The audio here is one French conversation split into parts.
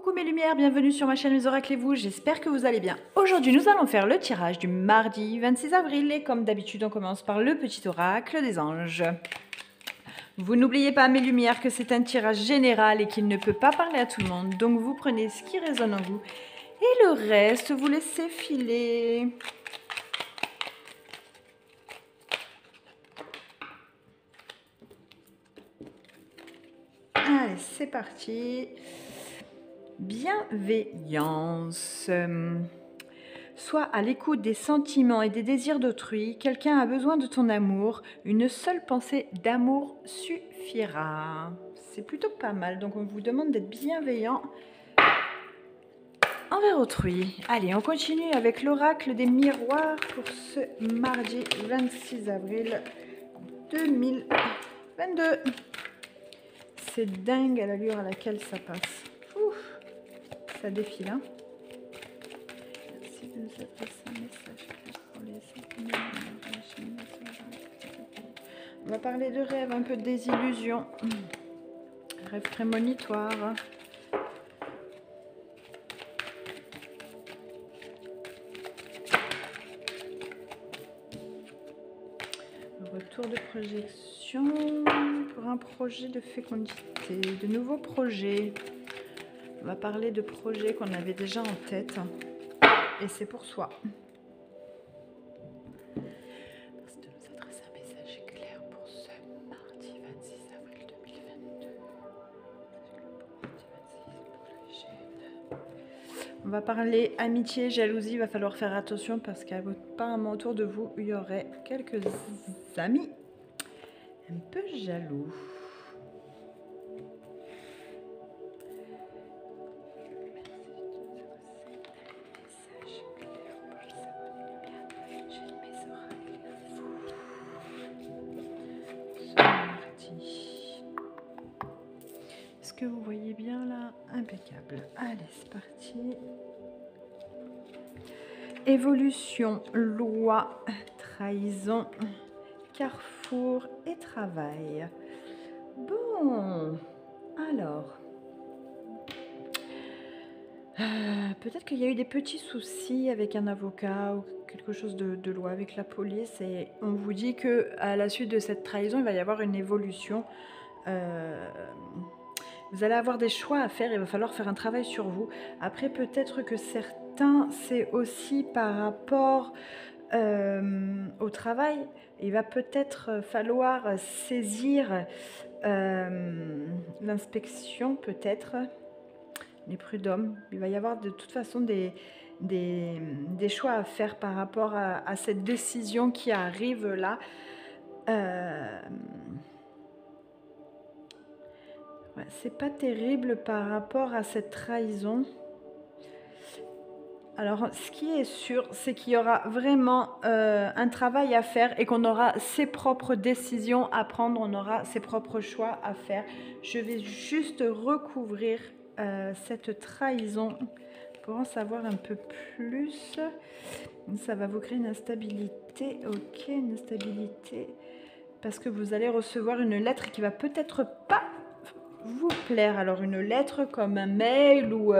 Coucou mes lumières, bienvenue sur ma chaîne Mes Oracles et vous, j'espère que vous allez bien. Aujourd'hui nous allons faire le tirage du mardi 26 avril et comme d'habitude on commence par le petit oracle des anges. Vous n'oubliez pas mes lumières que c'est un tirage général et qu'il ne peut pas parler à tout le monde, donc vous prenez ce qui résonne en vous et le reste vous laissez filer. Allez, c'est parti. Bienveillance. Sois à l'écoute des sentiments et des désirs d'autrui. Quelqu'un a besoin de ton amour. Une seule pensée d'amour suffira. C'est plutôt pas mal. Donc on vous demande d'être bienveillant envers autrui. Allez, on continue avec l'oracle des miroirs pour ce mardi 26 avril 2022. C'est dingue à l'allure à laquelle ça passe. Ouf, ça défile, hein. Merci de nous adresser un message pour les On va parler de rêves, un peu de désillusion. Rêve prémonitoire. Retour de projection pour un projet de fécondité, de nouveaux projets. On va parler de projets qu'on avait déjà en tête et c'est pour soi. Merci de nous adresser un message clair pour ce mardi 26 avril 2022. On va parler amitié, jalousie, il va falloir faire attention parce qu'apparemment autour de vous, il y aurait quelques amis un peu jaloux. Est-ce que vous voyez bien là? Impeccable. Allez, c'est parti. Évolution, loi, trahison, carrefour et travail. Bon, alors, peut-être qu'il y a eu des petits soucis avec un avocat ou quelque chose de loi avec la police et on vous dit que à la suite de cette trahison, il va y avoir une évolution. Vous allez avoir des choix à faire, il va falloir faire un travail sur vous. Après, peut-être que certains, c'est aussi par rapport au travail. Il va peut-être falloir saisir l'inspection, peut-être, les prud'hommes. Il va y avoir de toute façon des choix à faire par rapport à cette décision qui arrive là. Ouais, c'est pas terrible par rapport à cette trahison. Alors, ce qui est sûr, c'est qu'il y aura vraiment un travail à faire et qu'on aura ses propres décisions à prendre, on aura ses propres choix à faire. Je vais juste recouvrir cette trahison pour en savoir un peu plus. Ça va vous créer une instabilité. Ok, une instabilité. Parce que vous allez recevoir une lettre qui va peut-être pas vous plaire. Alors, une lettre comme un mail ou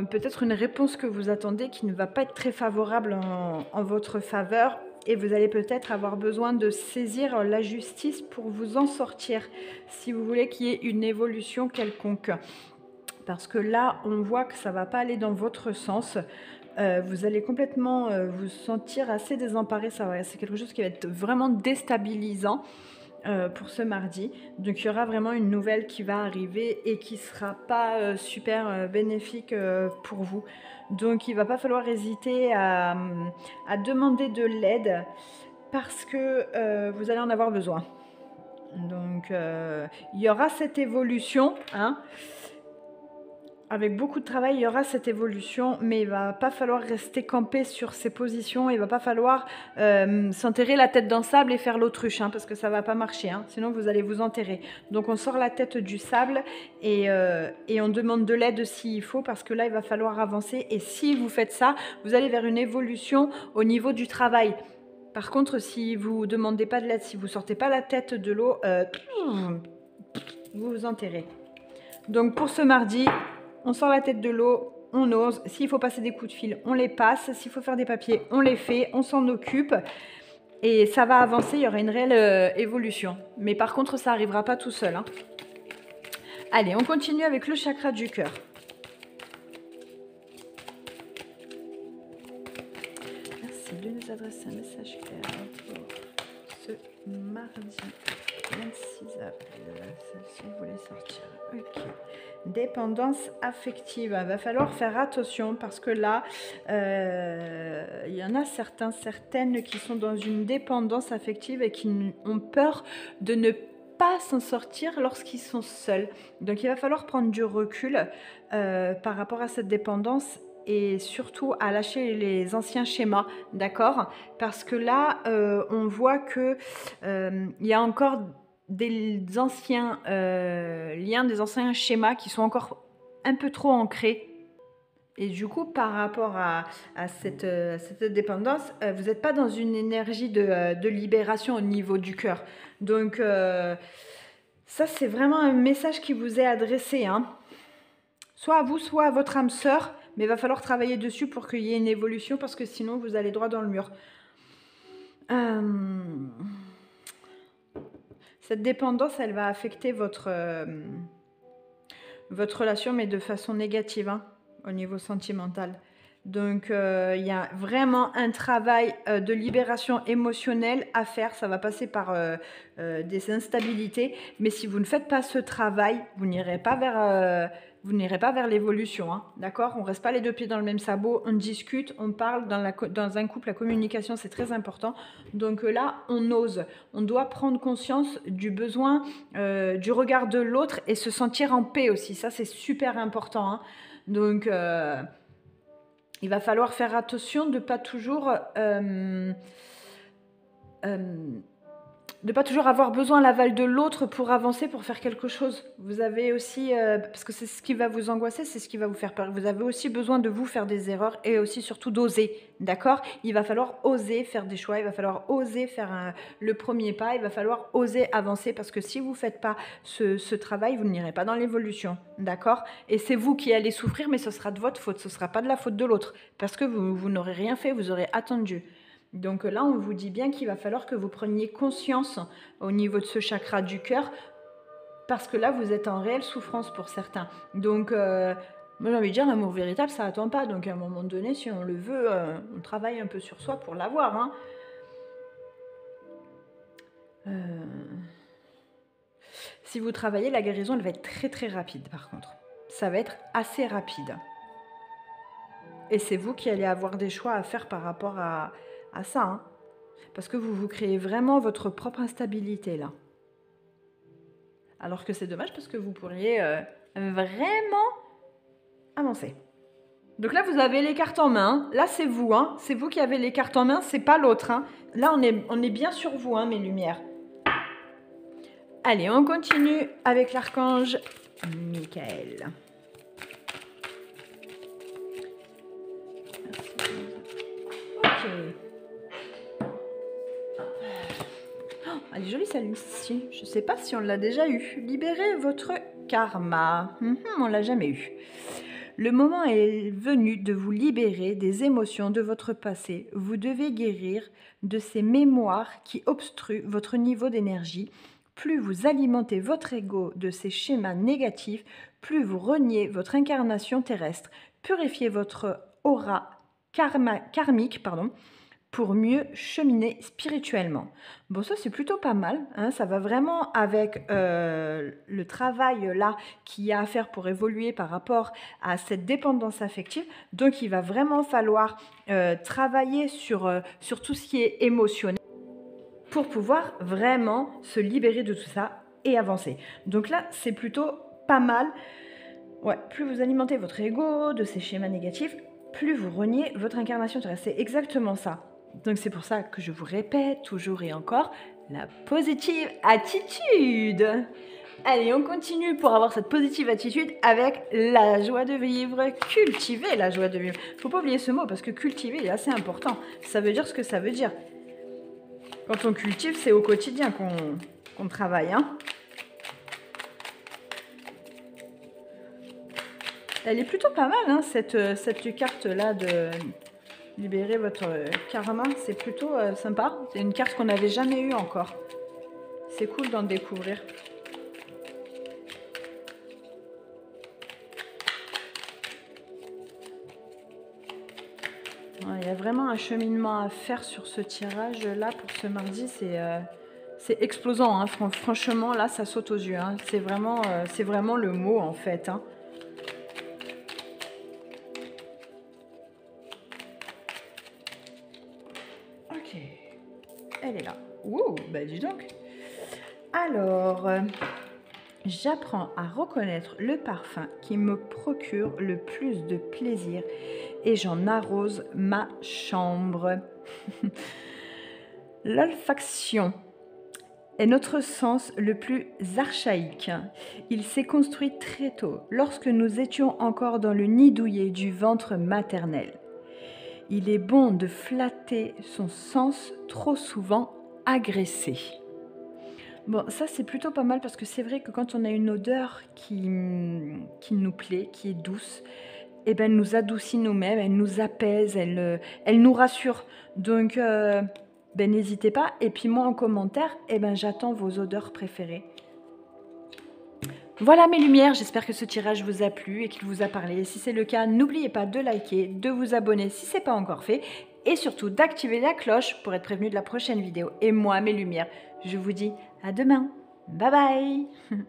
peut-être une réponse que vous attendez qui ne va pas être très favorable en votre faveur et vous allez peut-être avoir besoin de saisir la justice pour vous en sortir si vous voulez qu'il y ait une évolution quelconque. Parce que là, on voit que ça ne va pas aller dans votre sens. Vous allez complètement vous sentir assez désemparé. C'est quelque chose qui va être vraiment déstabilisant. Pour ce mardi. Donc il y aura vraiment une nouvelle qui va arriver et qui sera pas super bénéfique pour vous. Donc il va pas falloir hésiter à demander de l'aide parce que vous allez en avoir besoin. Donc il y aura cette évolution, hein. Avec beaucoup de travail, il y aura cette évolution, mais il va pas falloir rester campé sur ses positions. Il va pas falloir s'enterrer la tête dans le sable et faire l'autruche, hein, parce que ça va pas marcher. Hein, sinon, vous allez vous enterrer. Donc, on sort la tête du sable et on demande de l'aide s'il faut, parce que là, il va falloir avancer. Et si vous faites ça, vous allez vers une évolution au niveau du travail. Par contre, si vous demandez pas de l'aide, si vous sortez pas la tête de l'eau, vous vous enterrez. Donc pour ce mardi, on sort la tête de l'eau, on ose. S'il faut passer des coups de fil, on les passe. S'il faut faire des papiers, on les fait, on s'en occupe. Et ça va avancer, il y aura une réelle évolution. Mais par contre, ça n'arrivera pas tout seul, hein. Allez, on continue avec le chakra du cœur. Merci de nous adresser un message clair pour ce mardi 26 avril. Si vous voulez sortir. Ok. Dépendance affective. Il va falloir faire attention parce que là, il y en a certaines qui sont dans une dépendance affective et qui ont peur de ne pas s'en sortir lorsqu'ils sont seuls. Donc il va falloir prendre du recul par rapport à cette dépendance et surtout à lâcher les anciens schémas, d'accord? Parce que là, on voit que il y a encore des anciens liens, des anciens schémas qui sont encore un peu trop ancrés. Et du coup, par rapport à cette dépendance, vous n'êtes pas dans une énergie de libération au niveau du cœur. Donc, ça, c'est vraiment un message qui vous est adressé, hein. Soit à vous, soit à votre âme sœur. Mais il va falloir travailler dessus pour qu'il y ait une évolution parce que sinon, vous allez droit dans le mur. Cette dépendance, elle va affecter votre relation, mais de façon négative, hein, au niveau sentimental. Donc, il y a vraiment un travail de libération émotionnelle à faire. Ça va passer par des instabilités. Mais si vous ne faites pas ce travail, vous n'irez pas vers l'évolution, hein, d'accord? On ne reste pas les deux pieds dans le même sabot, on discute, on parle. Dans un couple, la communication, c'est très important. Donc là, on ose. On doit prendre conscience du besoin, du regard de l'autre et se sentir en paix aussi. Ça, c'est super important, hein. Donc, il va falloir faire attention de ne pas toujours avoir besoin de l'aval de l'autre pour avancer, pour faire quelque chose. Vous avez aussi, parce que c'est ce qui va vous angoisser, c'est ce qui va vous faire peur. Vous avez aussi besoin de vous faire des erreurs et aussi surtout d'oser, d'accord? Il va falloir oser faire des choix, il va falloir oser faire le premier pas, il va falloir oser avancer parce que si vous ne faites pas ce travail, vous n'irez pas dans l'évolution, d'accord? Et c'est vous qui allez souffrir, mais ce sera de votre faute, ce ne sera pas de la faute de l'autre parce que vous n'aurez rien fait, vous aurez attendu. Donc là, on vous dit bien qu'il va falloir que vous preniez conscience au niveau de ce chakra du cœur, parce que là, vous êtes en réelle souffrance pour certains. Donc, moi, j'ai envie de dire, l'amour véritable, ça n'attend pas. Donc, à un moment donné, si on le veut, on travaille un peu sur soi pour l'avoir, hein. Si vous travaillez, la guérison, elle va être très, très rapide, par contre. Ça va être assez rapide. Et c'est vous qui allez avoir des choix à faire par rapport à ça, hein. Parce que vous créez vraiment votre propre instabilité là. Alors que c'est dommage parce que vous pourriez vraiment avancer. Donc là, vous avez les cartes en main. Là, c'est vous, hein. C'est vous qui avez les cartes en main, c'est pas l'autre, hein. Là, on est bien sur vous, hein, mes lumières. Allez, on continue avec l'archange Michael. Elle est jolie celle-ci. Je ne sais pas si on l'a déjà eu. Libérez votre karma. On ne l'a jamais eu. Le moment est venu de vous libérer des émotions de votre passé. Vous devez guérir de ces mémoires qui obstruent votre niveau d'énergie. Plus vous alimentez votre ego de ces schémas négatifs, plus vous reniez votre incarnation terrestre. Purifiez votre aura karmique, pour mieux cheminer spirituellement. Bon, ça c'est plutôt pas mal, hein, ça va vraiment avec le travail là qu'il y a à faire pour évoluer par rapport à cette dépendance affective. Donc il va vraiment falloir travailler sur tout ce qui est émotionnel pour pouvoir vraiment se libérer de tout ça et avancer. Donc là, c'est plutôt pas mal. Ouais, plus vous alimentez votre ego de ces schémas négatifs, plus vous reniez votre incarnation terrestre. C'est exactement ça. Donc c'est pour ça que je vous répète toujours et encore, la positive attitude. Allez, on continue pour avoir cette positive attitude avec la joie de vivre. Cultiver la joie de vivre. Faut pas oublier ce mot parce que cultiver est assez important. Ça veut dire ce que ça veut dire. Quand on cultive, c'est au quotidien qu'on travaille, hein. Elle est plutôt pas mal, hein, cette carte-là de libérer votre karma. C'est plutôt sympa. C'est une carte qu'on n'avait jamais eue encore. C'est cool d'en découvrir. Il y a vraiment un cheminement à faire sur ce tirage-là pour ce mardi. C'est explosant, hein. Franchement, là, ça saute aux yeux. Hein. C'est vraiment le mot, en fait. Hein. Ok. Elle est là. Ouh, bah dis donc. Alors, j'apprends à reconnaître le parfum qui me procure le plus de plaisir et j'en arrose ma chambre. L'olfaction est notre sens le plus archaïque. Il s'est construit très tôt, lorsque nous étions encore dans le nid douillet du ventre maternel. Il est bon de flatter son sens trop souvent agressé. Bon, ça c'est plutôt pas mal parce que c'est vrai que quand on a une odeur qui nous plaît, qui est douce, eh ben, elle nous adoucit nous-mêmes, elle nous apaise, elle nous rassure. Donc, ben, n'hésitez pas. Et puis moi en commentaire, eh ben, j'attends vos odeurs préférées. Voilà mes lumières, j'espère que ce tirage vous a plu et qu'il vous a parlé. Si c'est le cas, n'oubliez pas de liker, de vous abonner si ce n'est pas encore fait et surtout d'activer la cloche pour être prévenu de la prochaine vidéo. Et moi, mes lumières, je vous dis à demain. Bye bye.